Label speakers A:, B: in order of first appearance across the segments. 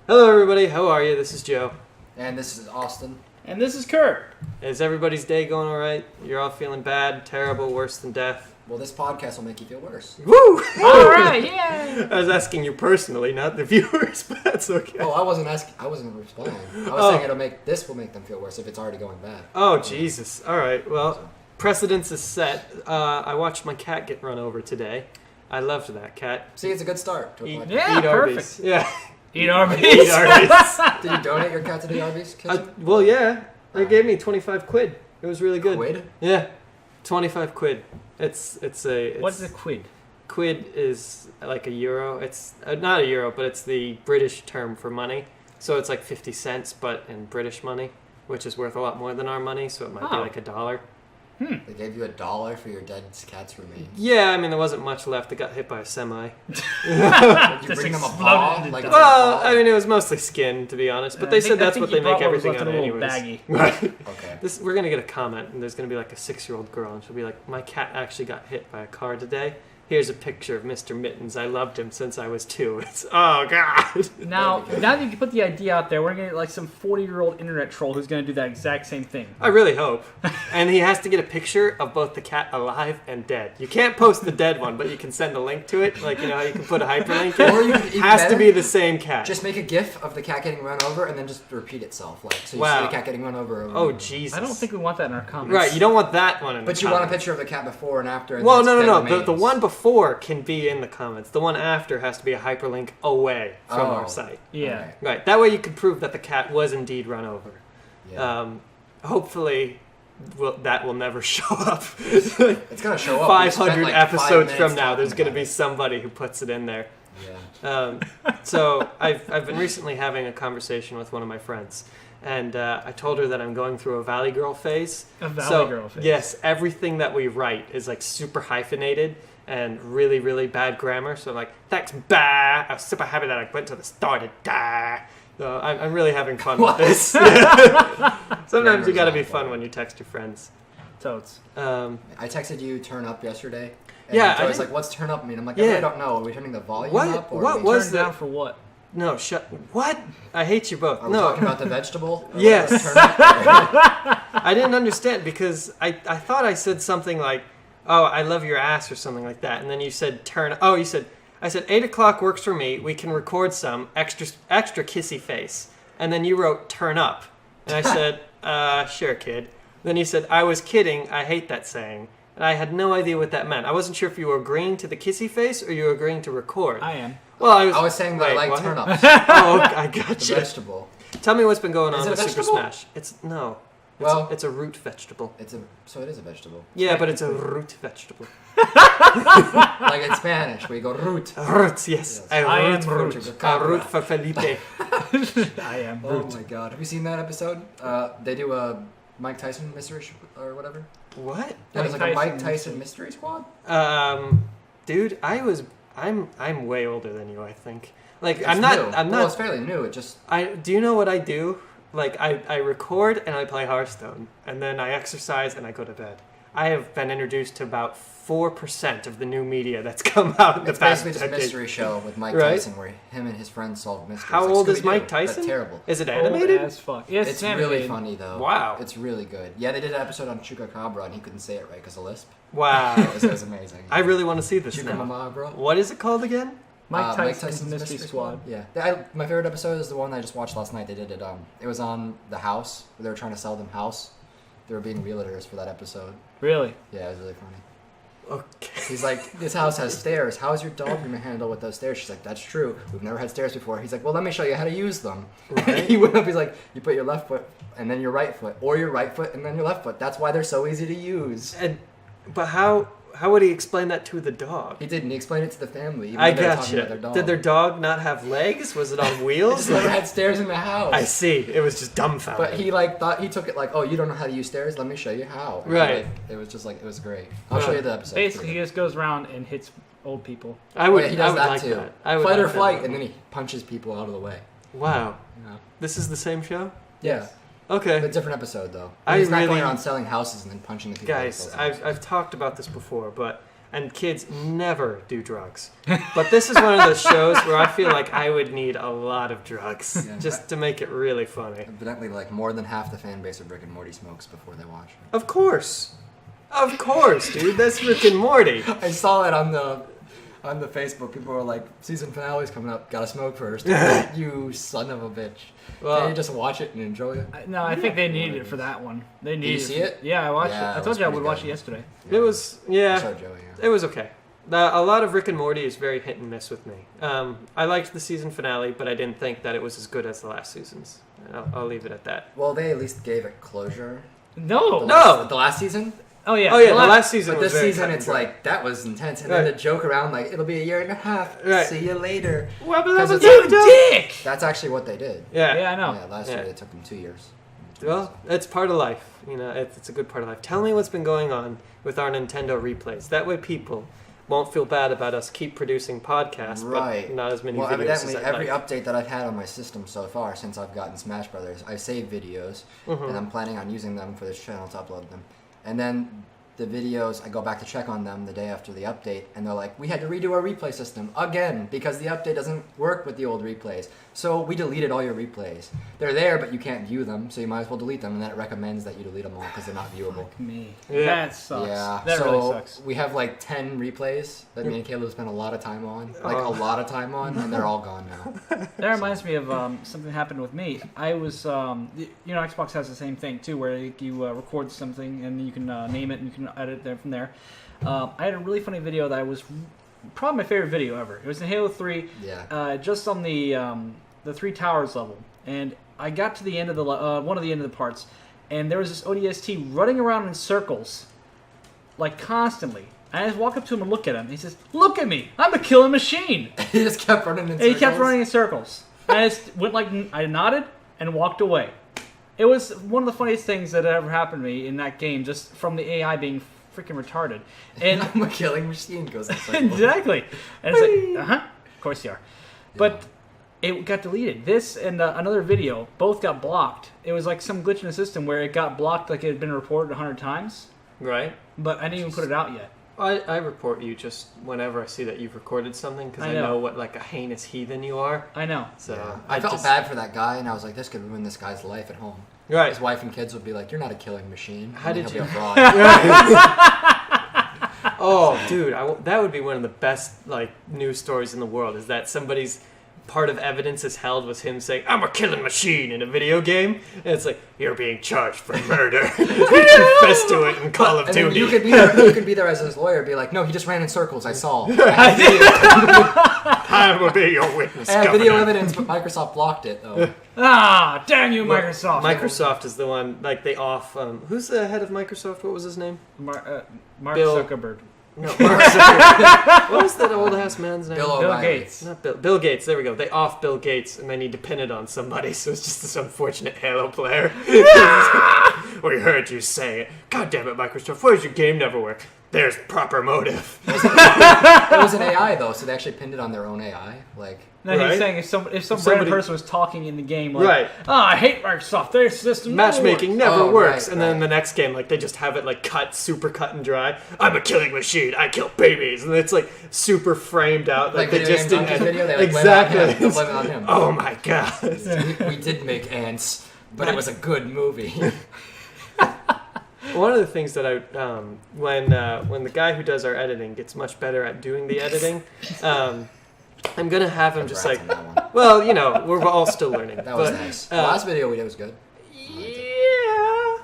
A: Hello, everybody. How are you? This is Joe.
B: And this is Austin.
C: And this is Kurt.
A: Is everybody's day going all right? You're all feeling bad, terrible, worse than death?
B: Well, this podcast will make you feel worse.
A: Woo!
C: All right, yeah.
A: I was asking you personally, not the viewers, but that's okay.
B: Oh, I wasn't responding. I was saying this will make them feel worse if it's already going bad.
A: Oh, Jesus. All right. Well, precedence is set. I watched my cat get run over today. I loved that cat.
B: See, it's a good start to a podcast.
C: Yeah,
A: Eat Arby's.
C: perfect.
A: Yeah.
C: Eat Arby's.
A: Eat Arby's.
B: Did you donate your cat to the Arby's kitchen?
A: Well, yeah. They gave me 25 quid. It was really good.
B: Quid?
A: Yeah. 25 quid. It's
C: What's a quid?
A: Quid is like a euro. It's not a euro, but it's the British term for money. So it's like 50 cents, but in British money, which is worth a lot more than our money. So it might be like $1.
B: They gave you $1 for your dead cat's remains.
A: Yeah, I mean there wasn't much left. It got hit by a semi.
B: Did you bring them a paw?
A: Well, I mean it was mostly skin, to be honest. But they said that's what they make everything out of anyways.
C: Baggy.
A: Right.
B: Okay.
A: We're gonna get a comment, and there's gonna be like a 6-year-old girl, and she'll be like, "My cat actually got hit by a car today. Here's a picture of Mr. Mittens. I loved him since I was 2." It's oh god.
C: Now that you put the idea out there, we're gonna get like some 40-year-old internet troll who's gonna do that exact same thing.
A: I really hope. And he has to get a picture of both the cat alive and dead. You can't post the dead one, but you can send a link to it. Like, you know, you can put a hyperlink in.
B: Or you can,
A: has to be the same cat.
B: Just make a GIF of the cat getting run over and then just repeat itself. Like, so you see the cat getting run over.
A: Oh, Jesus.
C: I don't think we want that in our comments.
A: Right, you don't want that one in
B: But
A: the
B: you
A: comments.
B: want a picture of the cat before and after. And
A: Well, no. The one before can be in the comments. The one after has to be a hyperlink away from our site.
C: Yeah.
B: Okay.
A: Right. That way you can prove that the cat was indeed run over.
B: Yeah.
A: Hopefully, that will never show up.
B: It's gonna show up.
A: 500
B: like
A: episodes
B: 5
A: from
B: minutes
A: now, there's
B: talking
A: going to be
B: about
A: somebody who puts it in there.
B: Yeah.
A: So I've been recently having a conversation with one of my friends. And I told her that I'm going through a Valley Girl phase.
C: A Valley Girl phase.
A: Yes, everything that we write is like super hyphenated and really, really bad grammar. So I'm like, thanks, bah. I was super happy that I went to the store to die. So I'm really having fun with this. Sometimes you got to be fun when you text your friends.
C: Totes.
B: I texted you turn up yesterday. And
A: Yeah,
B: I was like, what's turn up mean? I'm like,
A: Yeah.
B: I really don't know. Are we turning the volume up? Or
A: What
B: are we
A: was
C: Turn
A: the-
C: down for what?
A: No, what? I hate you both.
B: Are we
A: No.
B: talking about the vegetable? Or
A: Yes.
B: what's turn up?
A: I didn't understand because I thought I said something like, "Oh, I love your ass" or something like that, and then you said turn. Oh, I said 8 o'clock works for me. We can record some extra kissy face, and then you wrote turn up, and I said, sure, kid. Then you said I was kidding. I hate that saying, and I had no idea what that meant. I wasn't sure if you were agreeing to the kissy face or you were agreeing to record.
C: I am.
A: Well, I
B: was saying that I like turn ups.
A: Oh, I
B: The
A: gotcha.
B: vegetable.
A: Tell me what's been going
B: Is
A: on
B: it a
A: with Super
B: vegetable?
A: Smash. It's
B: Well-
A: it's a root vegetable.
B: So it is a vegetable.
A: Yeah, but it's a root vegetable.
B: Like in Spanish, we go root.
A: Root, yes.
B: Yes.
C: I am
A: for
C: Root.
A: A root for Felipe.
C: I am.
B: Oh my god. Have you seen that episode? They do a Mike Tyson mystery or whatever.
A: What?
B: That was like
C: Mike
B: a Mike
C: Tyson
B: Tyson mystery squad?
A: Dude, I'm way older than you, I think. Like
B: It's
A: I'm
B: new.
A: not
B: Well, it's fairly new. It just
A: do you know what I do? Like I record and I play Hearthstone and then I exercise and I go to bed. I have been introduced to about 4% of the new media that's come out in the
B: it's
A: past
B: basically just a
A: decade.
B: mystery show with Mike
A: Right?
B: Tyson where him and his friends solve mysteries.
A: How
B: like
A: old is
B: Scooby-Doo,
A: Mike
B: but
A: Tyson?
B: terrible.
A: Is it
C: Old
A: animated?
C: as fuck. Yes,
B: It's
C: animated.
B: really funny though.
A: Wow.
B: It's really good. Yeah, they did an episode on Chupacabra and he couldn't say it right because of lisp.
A: Wow.
B: It was amazing.
A: I really want to see this now.
B: Chupacabra.
A: What is it called again?
C: Mike Tyson's Mystery Squad.
B: Yeah, my favorite episode is the one I just watched last night. They did it. It was on the house where they were trying to sell them house. They were being realtors for that episode.
C: Really?
B: Yeah, it was really funny.
A: Okay.
B: He's like, this house has stairs. How is your dog going to handle with those stairs? She's like, that's true. We've never had stairs before. He's like, well, let me show you how to use them.
A: Right.
B: He went up. He's like, you put your left foot and then your right foot, or your right foot and then your left foot. That's why they're so easy to use.
A: But how would he explain that to the dog?
B: He didn't. He explained it to the family. Even
A: I
B: though they were talking about
A: gotcha.
B: their dog.
A: Did their dog not have legs? Was it on
B: They
A: wheels?
B: just never had stairs in the house.
A: I see. It was just dumbfounded.
B: But he thought he took it like, oh, you don't know how to use stairs? Let me show you how. And
A: Right.
B: It was just like, it was great. I'll show you the episode.
C: Basically, he just goes around and hits old people.
A: I would.
B: Yeah, he
A: I
B: does
A: would
B: that
A: like
B: too.
A: that. I would
B: Fight
A: like
B: or
A: that.
B: flight, and then he punches people out of the way.
A: Wow.
B: Yeah.
A: This is the same show?
B: Yeah.
A: Okay.
B: But different episode though.
A: I
B: He's not
A: really-
B: going around selling houses and then punching the people.
A: Guys, I've talked about this before, but and kids never do drugs. But this is one of those shows where I feel like I would need a lot of drugs just to make it really funny.
B: Evidently, like more than half the fan base of Rick and Morty smokes before they watch it.
A: Of course, dude. That's Rick and Morty.
B: I saw it on the Facebook. People were like, "Season finale's coming up. Gotta smoke first." You son of a bitch!
A: Well,
B: Can you just watch it and enjoy it?
C: I think they needed it for that one. They needed.
B: Did you see it?
C: Yeah, I watched
B: Yeah,
C: it. I
B: it
C: told
B: was
C: you I
B: pretty
C: would watch
B: good.
C: it yesterday.
A: It was
B: I saw Joey,
A: it was okay. A lot of Rick and Morty is very hit and miss with me. I liked the season finale, but I didn't think that it was as good as the last seasons. I'll leave it at that.
B: Well, they at least gave it closure.
C: No.
B: The last season.
C: Oh yeah.
A: The last season.
B: But
A: was
B: this
A: very
B: season,
A: cut and
B: it's
A: dry.
B: like that was intense, and
A: Right.
B: then the joke around like it'll be a year and a half.
A: Right.
B: See you later.
C: Because
B: it's
C: you
B: like-
C: dick.
B: That's actually what they did.
C: Yeah, I know.
B: Yeah, last
A: Yeah.
B: year it took them 2 years.
A: Well, it's part of life. You know, it's a good part of life. Tell me what's been going on with our Nintendo replays. That way people won't feel bad about us keep producing podcasts,
B: Right.
A: but not as many
B: Well,
A: videos
B: evidently,
A: as I'd
B: every
A: like.
B: update that I've had on my system so far since I've gotten Smash Brothers, I save videos, and I'm planning on using them for this channel to upload them. And then the videos, I go back to check on them the day after the update, and they're like, we had to redo our replay system again because the update doesn't work with the old replays. So we deleted all your replays. They're there, but you can't view them, so you might as well delete them, and then it recommends that you delete them all because they're not viewable.
C: Me.
A: Yeah.
C: That sucks.
B: Yeah,
C: That
B: so
C: really sucks.
B: we have like 10 replays that me and Caleb spent a lot of time on,
A: Oh.
B: and they're all gone now.
C: That reminds me of something that happened with me. I was, Xbox has the same thing too, where you record something and you can name it and you can edit there from there. I had a really funny video that was probably my favorite video ever. It was in Halo 3,
B: Yeah.
C: just on the Three Towers level, and I got to the end of the one of the end of the parts, and there was this ODST running around in circles, like constantly. I just walk up to him and look at him. He says, "Look at me! I'm a killing machine."
B: He just kept running in
C: And
B: circles.
C: he kept running in circles. And I just went like, I nodded and walked away. It was one of the funniest things that ever happened to me in that game, just from the AI being freaking retarded. And
B: I'm a killing machine goes in circles.
C: exactly. And it's like, of course you are. But it got deleted. This and another video both got blocked. It was like some glitch in the system where it got blocked like it had been reported 100 times.
A: Right?
C: But I didn't even put it out yet.
A: I report you just whenever I see that you've recorded something because I know what like a heinous heathen you are.
C: I know.
A: So
B: Yeah. I felt bad for that guy, and I was like, this could ruin this guy's life at home.
A: Right.
B: His wife and kids would be like, you're not a killing machine.
A: How
B: And
A: did
B: he'll
A: you-
B: be a fraud.
A: Oh, dude, that would be one of the best like news stories in the world. Is that somebody's part of evidence is held was him saying, "I'm a killing machine" in a video game, and it's like you're being charged for murder. He confessed to it in Call of
B: And then
A: Duty.
B: you could be there as his lawyer, be like, no, he just ran in circles. I saw.
A: I will be your witness.
B: I have
A: Governor.
B: video evidence, but Microsoft blocked it though.
C: Ah, damn you, Microsoft.
A: Microsoft is the one like they off. Who's the head of Microsoft? What was his name?
C: Mark
A: Bill-
C: Zuckerberg.
A: No, Mark Zuckerberg. What was that old ass man's name?
B: Bill
C: Bill
B: O'Reilly.
C: Gates.
A: Not Bill Gates. There we go. They off Bill Gates, and then he depended on somebody. So it's just this unfortunate Halo player. We heard you say it. God damn it, Microsoft. Why does your game never work? There's proper motive.
B: It was an AI though, so they actually pinned it on their own AI. Like,
C: No,
A: Right?
C: he's saying if some
A: somebody-
C: random person was talking in the game, like,
A: Right.
C: I hate Microsoft, their system never
A: Matchmaking
C: works."
A: never
B: Oh,
A: works.
B: right,
A: And then
B: right.
A: the next game, like they just have it like super cut and dry. I'm a killing machine. I kill babies, and it's like super framed out. Like they
B: Video
A: just
B: Game
A: didn't.
B: Junkies video, they like
A: Exactly.
B: blame it on him. They'll blame it on him.
A: Oh my god.
B: we did make ants, but it was a good movie.
A: One of the things that I when the guy who does our editing gets much better at doing the editing, I'm gonna have him just like,
B: Congrats on that one.
A: well, you know, we're all still learning.
B: That was
A: but,
B: nice. The last video we did was good.
A: Yeah.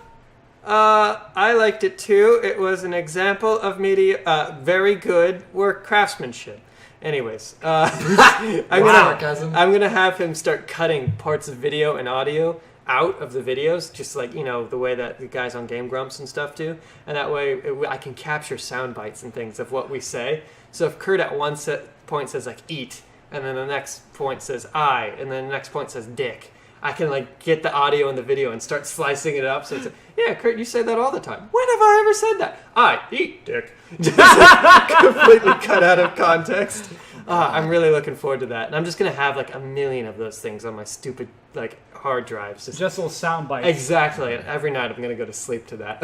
A: I liked it too. It was an example of very good work craftsmanship. Anyways, I'm
B: Sarcasm.
A: gonna have him start cutting parts of video and audio out of the videos, just like, you know, the way that the guys on Game Grumps and stuff do, and that way I can capture sound bites and things of what we say. So if Kurt at one point says like eat, and then the next point says I, and then the next point says dick, I can like get the audio and the video and start slicing it up. So it's like, yeah, Kurt, you say that all the time. When have I ever said that? I eat dick. Just like, completely cut out of context. I'm really looking forward to that. And I'm just going to have like a million of those things on my stupid like hard drives.
C: Just little sound bites.
A: Exactly. And every night I'm going to go to sleep to that.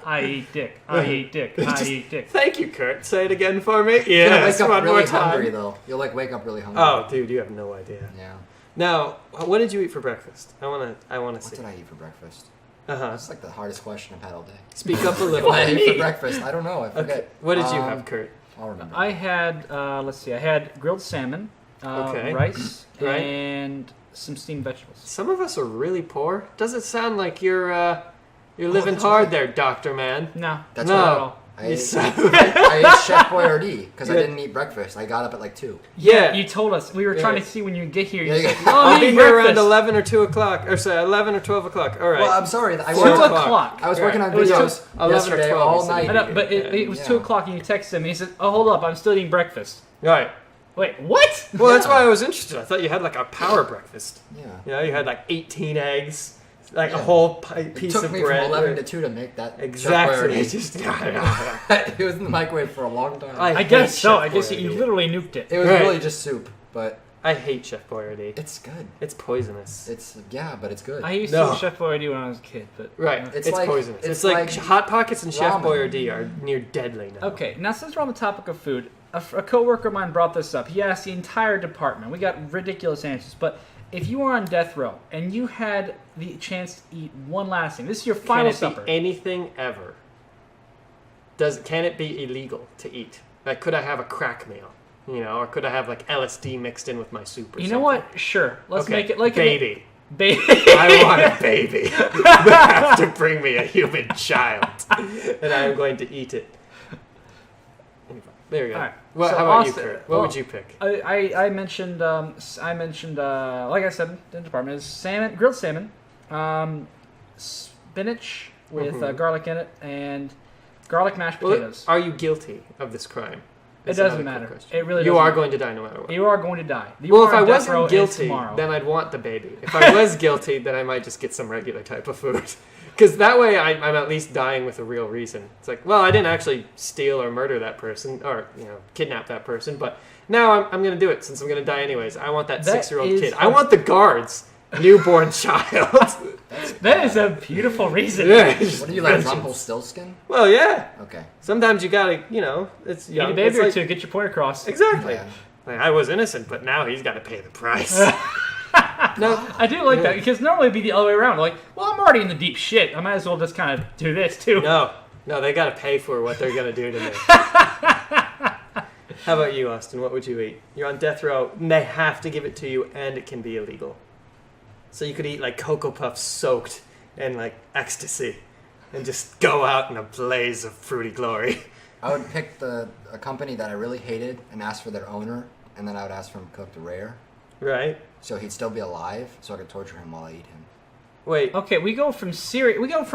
C: I eat dick. I eat dick. I eat dick.
A: Thank you, Kurt. Say it again for me.
B: You're gonna
A: Yes,
B: wake up
A: one
B: really
A: more time.
B: hungry though. You'll like wake up really hungry.
A: Oh, dude, you have no idea.
B: Yeah.
A: Now, what did you eat for breakfast? I want to
B: What
A: see.
B: did I eat for breakfast?
A: Uh-huh.
B: That's like the hardest question I've had all day.
A: Speak up a little.
B: What I ate
C: me.
B: for breakfast? I don't know. I forget.
A: Okay. What did you have, Kurt?
B: I'll remember.
C: I had, let's see, I had grilled salmon,
A: Okay.
C: rice,
A: Right.
C: and some steamed vegetables.
A: Some of us are really poor. Does it sound like you're living
B: that's
A: hard
B: right.
A: there, Doctor Man?
C: No,
B: That's
A: No.
C: not
B: right.
C: at all.
B: I
A: You
B: ate,
A: suck.
B: I ate Chef Boyardee because I
A: Yeah.
B: didn't eat breakfast. I got up at like 2.
A: Yeah.
C: You told us. We were
A: Yeah.
C: trying to see when you get here. You
B: Yeah,
C: said,
B: yeah.
C: "Oh,
A: I'll
C: I'm
A: be
C: eating
A: here
C: breakfast."
A: around 11 or 2 o'clock. Or sorry, 11 or 12 o'clock. All right.
B: Well, I'm sorry. I
C: 2
B: worked,
C: o'clock.
B: I was working on
C: It was
B: videos
A: 11 or
B: yesterday
A: 12,
B: all
A: you said.
B: night.
C: I know, but it was
B: Yeah.
C: 2 o'clock and you texted him and he said, "Oh, hold up, I'm still eating breakfast."
A: Right.
C: Wait, what?
A: Well, that's why I was interested. I thought you had like a power breakfast.
B: Yeah.
A: You know, you had like 18 eggs, like a
B: Yeah.
A: whole
B: It
A: piece
B: took
A: of
B: me
A: bread.
B: from 11 to 2 to make that. Chef
A: Exactly.
B: Boyardee.
A: It's just,
B: It was in the microwave for a long time.
C: I
A: hate
C: guess so.
A: Chef
C: I guess you
A: Boyardee.
C: literally nuked it.
B: It was
A: Right.
B: really just soup, but
A: I hate Chef Boyardee.
B: it's good.
A: It's poisonous.
B: It's but it's good.
C: I used
A: No.
C: to Chef Boyardee when I was a kid, but
A: Right.
B: It's
A: It's
B: like-
A: poisonous.
B: it's
A: It's like
B: like
A: Hot Pockets and Chef
B: ramen.
A: Boyardee are near deadly now.
C: Okay, now since we're on the topic of food, a coworker of mine brought this up. He asked the entire department. We got ridiculous answers, but if you were on death row and you had the chance to eat one last thing, this is your
A: Can
C: final
A: it
C: supper.
A: be anything ever? Can it be illegal to eat? Like, could I have a crack meal? You know, or could I have like LSD mixed in with my soup or
C: You
A: something?
C: know what? Sure, let's
A: Okay,
C: make it like
A: baby.
C: baby.
A: I want a baby. You have to bring me a human child, and I am going to eat it. There you go.
C: All right.
A: Well,
C: So
A: how about you,
C: Austin-
A: Kurt? What
C: well,
A: would you pick?
C: I mentioned like I said in the department is salmon, grilled salmon, spinach with
A: Mhm.
C: garlic in it, and garlic mashed
A: Well,
C: potatoes.
A: are you guilty of this crime?
C: It
A: Is
C: doesn't
A: another
C: matter.
A: quick question.
C: It really
A: You
C: doesn't
A: are
C: matter.
A: going to die no matter what.
C: You are going to die. You
A: Well,
C: are
A: if I
C: on death row
A: wasn't
C: and
A: guilty,
C: tomorrow.
A: then I'd want the baby. If I was guilty, then I might just get some regular type of food. Because that way I'm at least dying with a real reason. It's like, well, I didn't actually steal or murder that person or, kidnap that person, but now I'm going to do it since I'm going to die anyways. I want that
C: That
A: 6-year-old
C: is
A: kid. I want the guard's newborn child.
C: That is a beautiful reason.
A: Yeah.
B: What are you like, Rumpelstiltskin?
A: Well, yeah.
B: Okay.
A: Sometimes you got to, it's
C: Eat
A: young.
C: a baby
A: It's
C: or
A: like-
C: two, get your point across.
A: Exactly.
B: Yeah.
A: Like, I was innocent, but now he's got to pay the price. No,
C: I do like that because normally it'd be the other way around. Like, well, I'm already in the deep shit. I might as well just kind of do this too.
A: no, they got to pay for what they're going to do to me. How about you, Austin? What would you eat? You're on death row, and they have to give it to you, and it can be illegal. So you could eat like Cocoa Puffs soaked in like ecstasy, and just go out in a blaze of fruity glory.
B: I would pick a company that I really hated and ask for their owner, and then I would ask for him cooked rare,
A: Right?
B: so he'd still be alive, so I could torture him while I eat him.
A: Wait.
C: Okay, we go from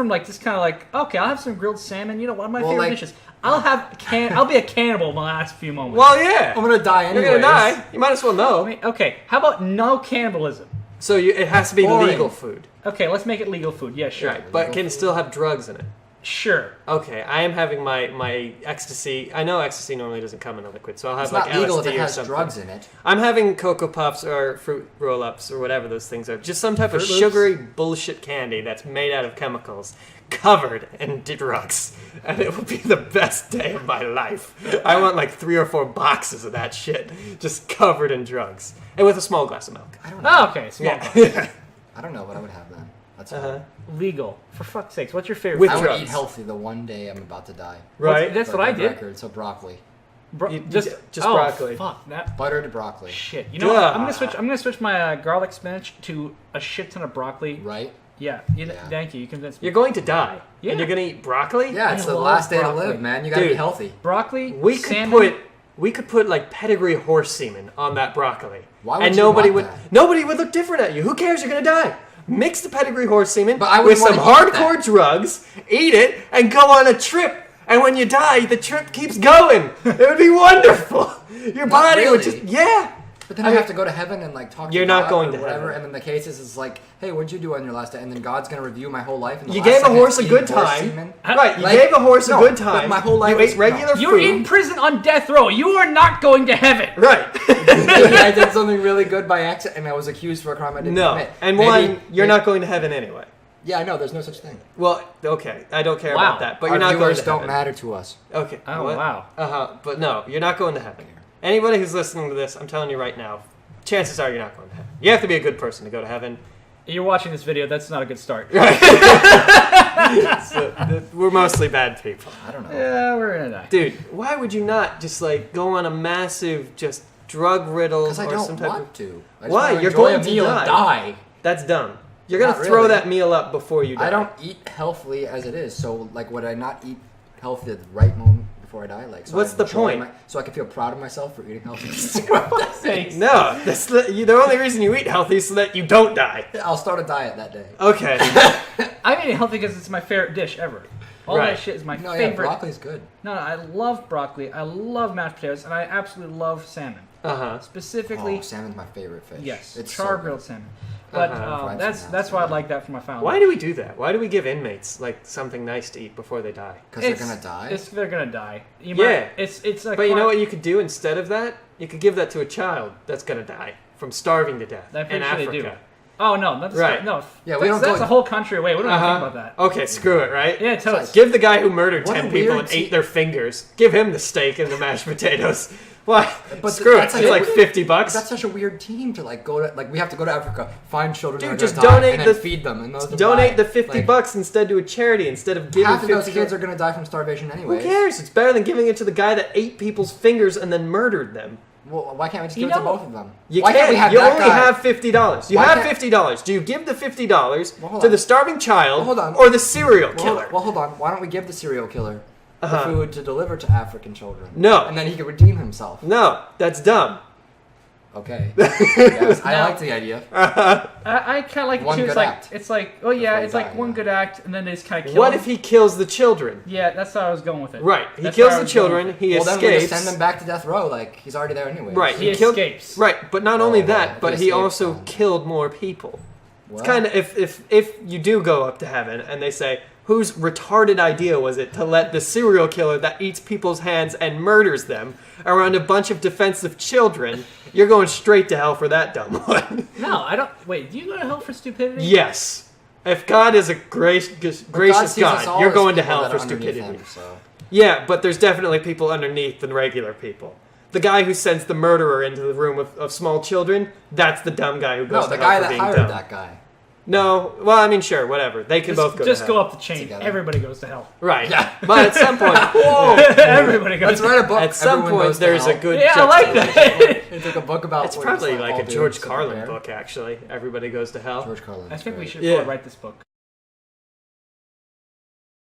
C: like this kind of like, okay, I'll have some grilled salmon. You know, one of my
B: Well,
C: favorite
B: like-
C: dishes. I'll be a cannibal in the last few moments.
A: Well, yeah.
B: I'm gonna die
A: You're
B: anyways.
A: gonna die. You might as well know.
C: Wait, okay, how about no cannibalism?
A: So it has to be
B: Boring.
A: legal food,
C: Okay, let's make it legal food. Yeah, sure.
A: right? But can it still have drugs in it?
C: Sure.
A: Okay, I am having my ecstasy. I know ecstasy normally doesn't come in a liquid, so I'll have
B: It's
A: like
B: not legal
A: LSD
B: if it
A: or
B: has
A: something.
B: drugs in it.
A: I'm having Cocoa Puffs or fruit roll-ups or whatever those things are. Just some type of
C: Fruit Loops?
A: sugary bullshit candy that's made out of chemicals, covered in drugs, and it will be the best day of my life. I want like 3 or 4 boxes of that shit, just covered in drugs, and with a small glass of milk.
B: I don't know.
C: Oh, okay, small.
A: Yeah,
B: I don't know what I would have then. That's
A: uh-huh.
B: fine.
C: Legal. For fuck's sakes, what's your favorite?
A: With
B: I
C: food?
B: would
A: drugs.
B: eat healthy the one day I'm about to die.
A: right.
C: That's
B: For
C: what I
B: good
C: did.
B: Record, so broccoli,
A: Just
C: oh,
A: broccoli.
C: Fuck that.
B: buttered broccoli,
C: Shit. You know what?
A: Duh.
C: I'm gonna switch my garlic spinach to a shit ton of broccoli.
B: right?
C: Yeah.
B: Yeah.
C: Thank you. You convinced me.
A: You're going to die,
C: Yeah.
A: and you're gonna eat broccoli.
B: Yeah, it's
C: I
B: the
C: love
B: last day to
C: broccoli.
B: live, man. You gotta be
A: Dude.
B: healthy.
C: Broccoli.
A: We could put like pedigree horse semen on that broccoli.
B: Why would
A: and
B: you
A: nobody
B: want
A: would
B: that?
A: nobody would look different at you. Who cares? You're gonna die. Mix the pedigree horse semen
B: But I
A: with
B: wouldn't
A: some
B: wanna eat
A: hardcore
B: that.
A: drugs, eat it, and go on a trip. And when you die, the trip keeps going. It would be wonderful. Your body would
B: really.
A: just
B: But then I have to go to heaven and like talk
A: You're
B: to
A: not
B: God
A: going
B: or
A: to
B: whatever.
A: heaven.
B: And then the case is like, hey, what'd you do on your last day? And then God's gonna review my whole life. And the
A: You
B: last
A: gave a
B: second
A: horse a
B: eating
A: good
B: horse
A: time.
B: semen.
A: Right, you
B: Like,
A: gave a horse a
B: no,
A: good
B: but
A: time.
B: my whole life
A: you
B: is-
A: ate regular
C: You're
A: food.
C: in prison on death row. You are not going to heaven.
A: Right.
B: Maybe I did something really good by accident, and I was accused for a crime I didn't
A: No.
B: commit.
A: And
B: Maybe-
A: you're not going to heaven anyway.
B: Yeah, I know. There's no such thing.
A: Well, okay, I don't care
C: Wow.
A: about that, but
B: Our
A: you're not going
B: viewers
A: to
B: don't
A: heaven.
B: matter to us.
A: Okay.
C: Oh,
A: what?
C: wow.
A: But no, you're not going to heaven. Anybody who's listening to this, I'm telling you right now, chances are you're not going to heaven. You have to be a good person to go to heaven.
C: You're watching this video. That's not a good start.
A: We're mostly bad people.
B: I don't know.
C: Yeah, we're gonna die.
A: Dude, why would you not just like go on a massive just drug riddle
B: Because I
A: or
B: don't
A: some type
B: want
A: of...
B: to. I just
A: Why?
B: wanna
A: You're
B: enjoy
A: going
B: a
A: to
B: meal
A: die.
B: and die.
A: That's dumb. You're going to
B: Not
A: throw
B: really.
A: that meal up before you die.
B: I don't eat healthily as it is, so like, would I not eat healthy at the right moment before I die? Like, so
A: What's
B: I
A: the
B: enjoy
A: point?
B: So I can feel proud of myself for eating healthy.
A: No, that's the only reason you eat healthy is so that you don't die.
B: I'll start a diet that day.
A: Okay.
C: I'm eating healthy because it's my favorite dish ever. All
A: Right.
C: that shit is my
B: No, yeah,
C: favorite.
B: broccoli's good.
C: No, I love broccoli. I love mashed potatoes, and I absolutely love salmon.
A: Uh-huh.
C: Specifically,
B: Oh, salmon's my favorite fish.
C: yes,
B: It's
C: char
B: so
C: grilled salmon. But
B: Fried
C: that's
B: salmon,
C: that's why I
B: yeah.
C: like that for my family.
A: Why do we do that? Why do we give inmates like something nice to eat before they die?
B: Because they're gonna die.
C: They're gonna die. You
A: Yeah.
C: might, it's like.
A: But you know what you could do instead of that? You could give that to a child that's gonna die from starving to death
C: I'm
A: in
C: pretty sure
A: Africa.
C: they do. Oh no, not
A: Right.
C: No.
B: Yeah, we don't
C: That's
B: go-
C: a whole country away. We don't even think about that.
A: Okay, screw it, right?
C: Yeah, tell us.
A: Give the guy who murdered
B: What a
A: 10 people
B: weird
A: and ate their fingers. Give him the steak and the mashed potatoes. Why?
B: But
A: Screw it.
B: that's
A: It's like $50.
B: That's such a weird team to like go to. Like we have to go to Africa, find children,
A: Dude,
B: that are
A: just
B: gonna die,
A: donate
B: and
A: the-
B: then feed them, and those of them
A: Donate
B: die.
A: the $50
B: Like,
A: instead to a charity instead of giving
B: half of those
A: 50
B: kids are gonna die from starvation anyway.
A: Who cares? It's better than giving it to the guy that ate people's fingers and then murdered them.
B: Well, why can't we just
C: You
B: give it to
C: know-
B: both of them?
A: You
B: why
A: can't.
B: we have
A: You
B: that
A: only
B: guy?
A: have $50. You
B: Why
A: have
B: can't-
A: $50. Do you give the $50
B: Well, hold
A: to
B: on.
A: the starving child
B: Well, hold on.
A: or the serial
B: Well,
A: killer?
B: hold on. Why don't we give the serial killer
A: Uh-huh.
B: the food to deliver to African children?
A: No.
B: And then he can redeem himself.
A: No, that's dumb.
B: Okay. Yes, I
C: No.
B: like the idea.
C: I kind of like
B: One
C: it too.
B: good
C: It's like
B: act.
C: it's like oh yeah,
B: Before you
C: it's like
B: die,
C: one
B: yeah.
C: good act, and then they just kind of kill.
A: What
C: him.
A: if he kills the children?
C: Yeah, that's how I was going with it.
A: Right. He
C: That's
A: kills
C: where I
A: the
C: was going
A: children.
C: with
A: He
B: well, then we
A: escapes.
B: just send him back to death row. Like he's already there anyway.
A: Right.
C: He
A: killed.
C: escapes.
A: Right. But not only
B: Oh,
A: that,
B: well,
A: but
B: he
A: he
B: escapes
A: also
B: then.
A: killed more people.
B: What?
A: It's kind of if you do go up to heaven and they say whose retarded idea was it to let the serial killer that eats people's hands and murders them around a bunch of defensive children, you're going straight to hell for that dumb one.
C: No, I don't. Wait, do you go to hell for stupidity?
A: Yes. If God is a gracious
B: But God
A: gracious
B: sees us
A: God,
B: all
A: you're
B: as
A: going to
B: people
A: hell
B: that
A: for
B: are underneath
A: stupidity.
B: him, so.
A: Yeah, but there's definitely people underneath than regular people. The guy who sends the murderer into the room of small children, that's the dumb guy who goes
B: No,
A: to
B: the
A: hell
B: guy
A: for
B: that
A: being
B: hired
A: dumb.
B: that guy.
A: No, well, I mean, sure, whatever. They can both go
C: Just
A: to
C: go
A: hell.
C: up the chain.
B: Together.
C: Everybody goes to hell.
A: Right.
B: Yeah.
A: But at some point,
C: Everybody goes.
B: Let's write a book.
A: at some
B: Everyone
A: point,
B: goes to
A: there's a
B: hell.
A: good.
C: Yeah, I like that.
B: They took a book about.
A: It's
B: what
A: probably
B: all
A: like a
B: dudes
A: George
B: to
A: Carlin
B: prepare.
A: book, actually. Everybody goes to hell.
B: George Carlin.
C: I think we should
A: Yeah.
C: probably write this book.